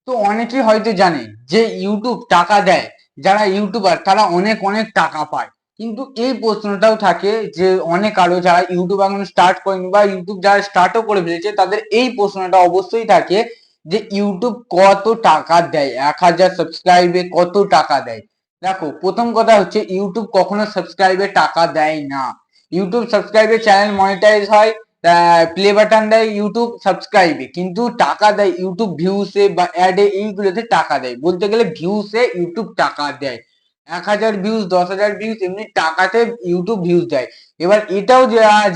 তো অনেকেই হয়তো জানে যে ইউটিউব টাকা দেয়, যারা ইউটিউবার তারা অনেক অনেক টাকা পায়। কিন্তু এই প্রশ্নটাও থাকে যে অনেক আরো যারা ইউটিউব এখন স্টার্ট করেনি বা ইউটিউব যারা স্টার্টও করে ফেলেছে তাদের এই প্রশ্নটা অবশ্যই থাকে যে ইউটিউব কত টাকা দেয়, 1,000 সাবস্ক্রাইবে কত টাকা দেয়। দেখো, প্রথম কথা হচ্ছে ইউটিউব কখনো সাবস্ক্রাইবে টাকা দেয় না। ইউটিউব সাবস্ক্রাইবে চ্যানেল মনিটাইজ হয়, প্লে বাটন দেয় ইউটিউব সাবস্ক্রাইবে, কিন্তু টাকা দেয় ইউটিউব ভিউসে বা অ্যাডে, এইগুলোতে টাকা দেয়। বলতে গেলে ভিউসে ইউটিউব টাকা দেয়। 1,000 ভিউজ, 10,000 ভিউজ, এমনি টাকাতে ইউটিউব ভিউজ দেয়। এবার এটাও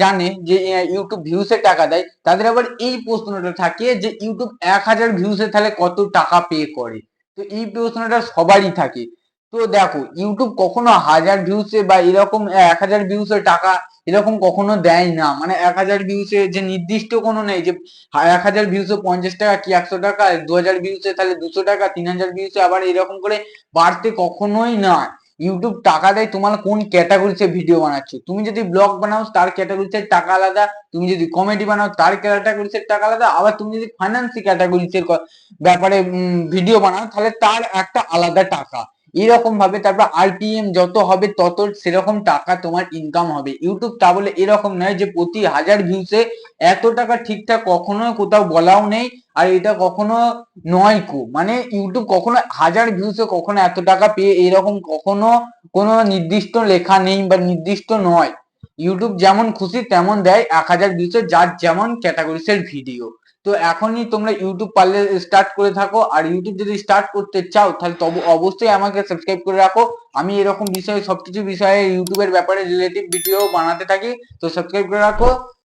জানে যে ইউটিউব ভিউসে টাকা দেয়, তাদের আবার এই প্রশ্নটা থাকে যে ইউটিউব 1,000 ভিউসে তাহলে কত টাকা পে করে। তো এই প্রশ্নটা সবারই থাকে। তো দেখো, ইউটিউব কখনো 1,000 ভিউসে বা এরকম 1,000 ভিউসে টাকা এরকম কখনো দেয় না। মানে 1,000 ভিউসে যে নির্দিষ্ট কোনো নেই যে 1,000 ভিউসে 50 টাকা কি 100 টাকা, 2,000 ভিউসে তাহলে 200 টাকা, 3,000 ভিউসে আবার এরকম করে বাড়তে কখনোই না। ইউটিউব টাকা দেয় তোমার কোন ক্যাটাগরিতে ভিডিও বানাচ্ছ। তুমি যদি ব্লগ বানাও তার ক্যাটাগরিতে টাকা আলাদা, তুমি যদি কমেডি বানাও তার ক্যাটাগরিতে টাকা আলাদা, আবার তুমি যদি ফাইন্যান্সি ক্যাটাগরিতে ব্যাপারে ভিডিও বানাও তাহলে তার একটা আলাদা টাকা। এরকম ভাবে তারপর আরপিএম যত হবে তত সেরকম টাকা তোমার ইনকাম হবে। ইউটিউব তা বলে এরকম নয় যে প্রতি 1,000 ভিউসে এত টাকা, ঠিকঠাক কখনো কোথাও বলাও নেই। আর এটা কখনো নয় কো, মানে ইউটিউব কখনো 1,000 ভিউসে কখনো এত টাকা পেয়ে এরকম কখনো কোনো নির্দিষ্ট লেখা নেই বা নির্দিষ্ট নয়। ইউটিউব যেমন খুশি তেমন দেয় 1,000 ভিউসে, যার যেমন ক্যাটাগরিসের ভিডিও। তো এখনই তোমরা ইউটিউব পারলে স্টার্ট করে থাকো, আর ইউটিউব যদি স্টার্ট করতে চাও তাহলে তবে অবশ্যই আমাকে সাবস্ক্রাইব করে রাখো। আমি এরকম বিষয়ে সবকিছু বিষয়ে ইউটিউবের ব্যাপারে রিলেটিভ ভিডিও বানাতে থাকি। তো সাবস্ক্রাইব করে রাখো।